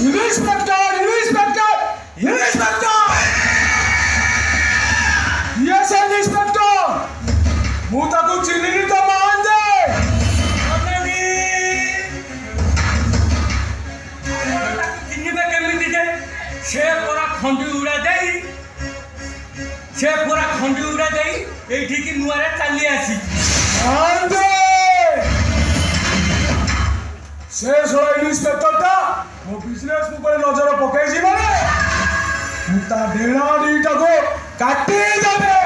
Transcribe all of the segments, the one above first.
Inspector! Inspector! Inspector! Yes, Inspector! ମୁଁ ତାକୁ ଚିହ୍ନିନି ତ ମହାନ୍ତେ। ଚିହ୍ନିବେ କେମିତି ଯେ ସେ ପରା ଖଣ୍ଡି ଉଡ଼ା ଦେଇ ଏଇଠିକି ନୂଆରେ ଚାଲି ଆସି ମହାନ୍ତେ ସେ ଶଳା ଇନ୍ସପେକ୍ଟରଟା ମୋ ବିଜନେସ୍ ଉପରେ ନଜର ପକେଇଛି ମାନେ ମୁଁ ତା ଡେଣା ଦିଟାକୁ କାଟି ଦେବେ।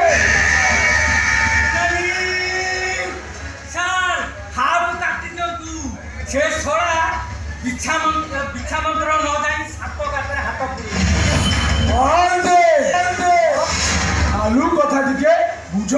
ସାର୍ ହାଫ୍ କାଟି ଦିଅନ୍ତୁ। ସେ ଶଳା ବିଛା ମନ୍ତ୍ର ନ ଜାଣି ସାପ ଗାତରେ ହାତ ପୁରେଇ ଆଲୁ କଥା ଟିକେ ବୁଝ।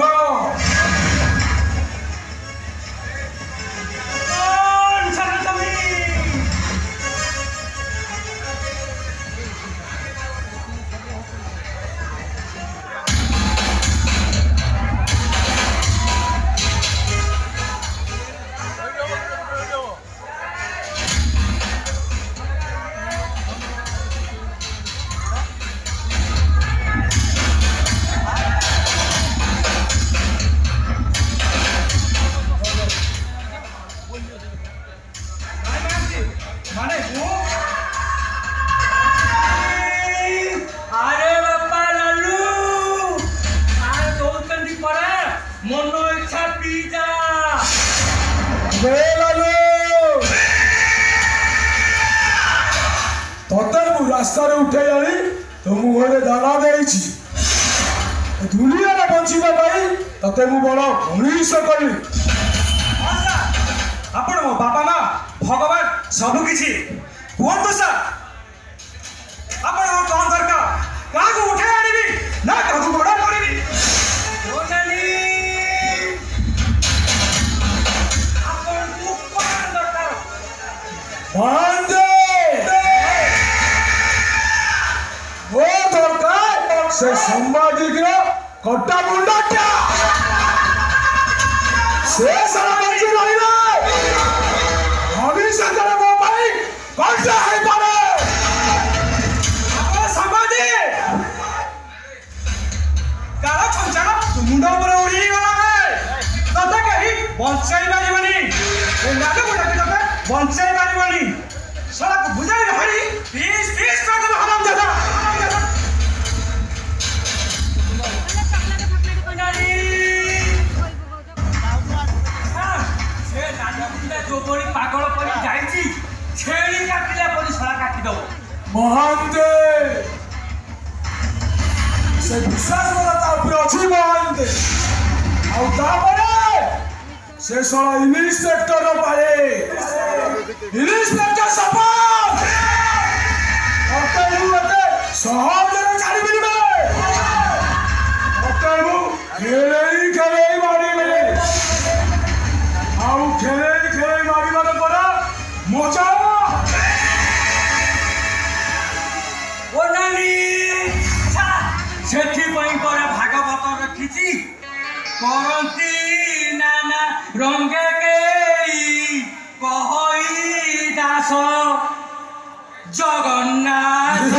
ତତେ ମୁଁ ରାସ୍ତାରେ ଉଠେଇ ଆଣି ତୋ ମୁହଁରେ ଦାନା ଦେଇଛି। ଦୁନିଆରେ ବଞ୍ଚିବା ପାଇଁ ତତେ ମୁଁ ବଡ଼ ମଣିଷ କଲି। ଆପଣ ମୋ ବାପା ମା ଭଗବାନ ସବୁ କିଛି କୁହନ୍ତୁ ସାର୍। ଆପଣଙ୍କ କ'ଣ ଦରକାର? କାହାକୁ ଉଠେଇ ଆଣିବି ନା କାହାକୁ ଗୋଡ଼ କରିବି? ଆପଣଙ୍କୁ କ'ଣ ଦରକାର? ମୋ ଦରକାର ସେ ସାମ୍ବାଦିକର କଟା ମୁଣ୍ଡଟା। ସେ ସାରା ବଞ୍ଚି ରହିବେ ଭବିଷ୍ୟତରେ ମୋ ପାଇଁ କଣ୍ଟା ହେଇପାରେ। ଆପଣ ସାମ୍ବାଦିକ କାଳ ଛଞ୍ଚାଣ ମୁଣ୍ଡ ଉପରେ ଉଡ଼ିଗଲା। ତତେ କେହି ବଞ୍ଚାଇ ପାରିବନି। ବଞ୍ଚାଇ ପାରିବନି। ସଡ଼କ ବୁଝାଇ ଧରି ପିସ୍ ପିସ୍ କରିଦେବ ହରାମ ଦାଦା। ସେ ନାନୀଟା ଯୋଉଭଳି ପାଗଳ ପରି ଯାଇଛି ଛେଳି କାଟିଲା ପରି ଶଳା କାଟିଦବ। ମହାନ୍ତେ ସେ ବିଶ୍ୱାସ କଲା ତା ଉପରେ ଅଛି ମହାନ୍ତେ। ଆଉ ତାପରେ ସେ ଶଳା ଇନ୍ସପେକ୍ଟର ପାଳେ ଇନ୍ସପେକ୍ଟର ସପୋର୍ଟ ତତେ ମୁଁ ଏତେ ସହଜରେ ଛାଡ଼ିବିନି। ତତେ ମୁଁ ଖେଳେଇ ମାରିବି। ଆଉ ଖେଳେଇ ମାରିବାର ପରେ ମଜା। ସେଥିପାଇଁ ପରା ଭାଗବତ ରଖିଛି କରନ୍ତି ନାନା ରଙ୍ଗେ କେଇ କହଇ ଦାସ ଜଗନ୍ନାଥ।